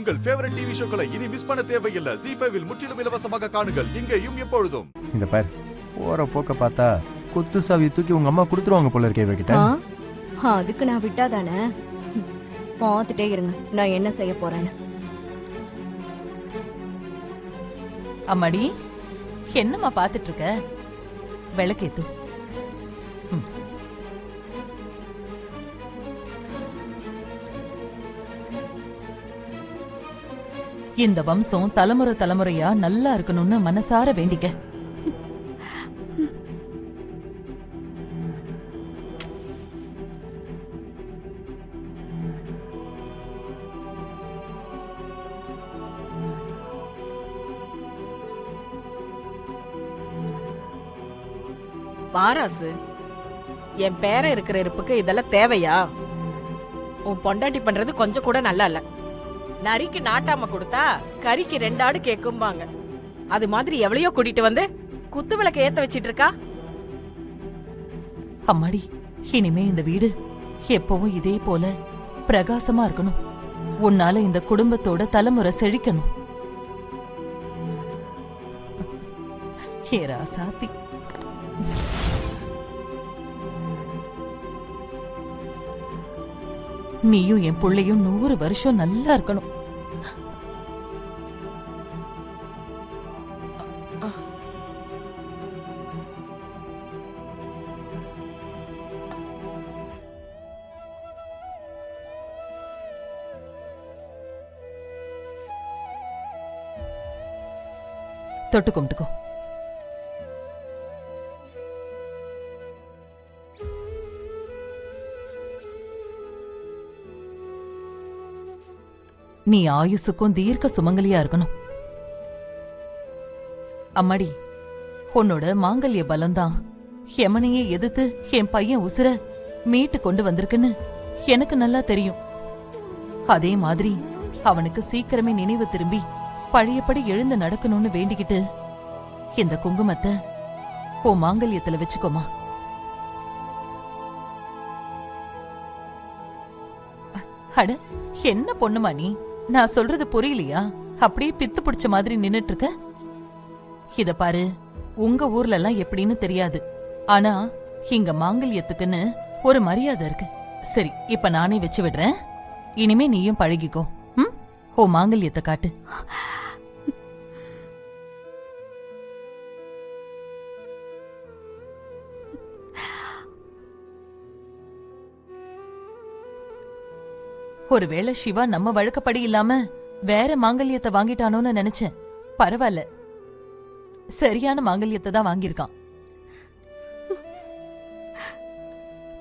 உங்கள் favourite TV ஷோக்களை இனி miss பண்ண தேவையில்லை. ZEE5 இல் முற்றிலும் இலவசமாக காணுங்கள். இங்கேயும் எப்பொழுதும். இந்த பார், போற போக்க பார்த்தா குத்து சாவி தூக்கி உங்க அம்மா கொடுத்துருவாங்க போல இருக்கே இவகிட்ட. அதுக்கு நான் விட்டாதானே? பார்த்துட்டே இருங்க நான் என்ன செய்ய போறேன்னு. அம்மாடி, என்னம்மா பாத்துட்டு இருக்க? விளக்கேத்து. இந்த வம்சம் தலைமுறை தலைமுறையா நல்லா இருக்கணும்னு மனசார வேண்டிக்க. பாராசு, என் பேர இருக்கிற இருப்புக்கு இதெல்லாம் தேவையா? உன் பொண்டாட்டி பண்றது கொஞ்சம் கூட நல்லா இல்ல. நரிக்கு நாட்டாம கொடுத்தா கறிக்கு 2 ஆடு கேக்கும்பாங்க. அது மாதிரி எவ்வளையோ கூட்டிட்டு வந்து குத்து விளக்க ஏத்த வச்சிட்டு இருக்கா. அம்மாடி, இனிமே இந்த வீடு எப்பவும் இதே போல பிரகாசமா இருக்கணும். உன்னால இந்த குடும்பத்தோட தலைமுறை செழிக்கணும். ஏரா சாத்தி. நீயும் என் பிள்ளையும் 100 வருஷம் நல்லா இருக்கணும். தொட்டு கும்பிட்டுக்கோ. நீ ஆயுசுக்கும் தீர்க்க சுமங்கலியா இருக்கணும். அம்மாடி, உன்னோட மாங்கல்ய பலம்தான் யமனையே எதிர்த்து என் பையன் உசுர மீட்டு கொண்டு வந்திருக்குன்னு எனக்கு நல்லா தெரியும். அதே மாதிரி அவனுக்கு சீக்கிரமே நினைவு திரும்பி பழையபடி எழுந்து நடக்கணும்னு வேண்டிக்கிட்டு இந்த குங்குமத்தை உன் மாங்கல்யத்துல வச்சுக்கோமா. அட, என்ன பொண்ணுமா நீ? நான் சொல்றது புரியலையா? அப்படியே பித்து பிடிச்ச மாதிரி நின்னுட்டு இருக்க. இத பாரு, உங்க ஊர்ல எல்லாம் எப்படின்னு தெரியாது, ஆனா இங்க மாங்கல்யத்துக்குன்னு ஒரு மரியாதை இருக்கு. சரி, இப்ப நானே வச்சு விடுறேன். இனிமே நீயும் பழகிக்கோ. ஓ மாங்கல்யத்தை காட்டு. ஒருவேளை சிவா நம்ம வழக்கப்படி இல்லாம வேற மாங்கல்யத்தை வாங்கிட்டானோன்னு நினைச்சேன். பரவாயில்ல, சரியான மாங்கல்யத்தை தான் வாங்கியிருக்கான்.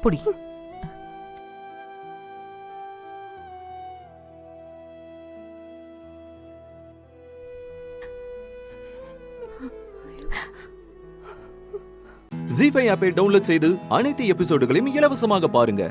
புடி. ZEE5 ஆப்பை டவுன்லோட் செய்து அனைத்து எபிசோடுகளையும் இலவசமாக பாருங்க.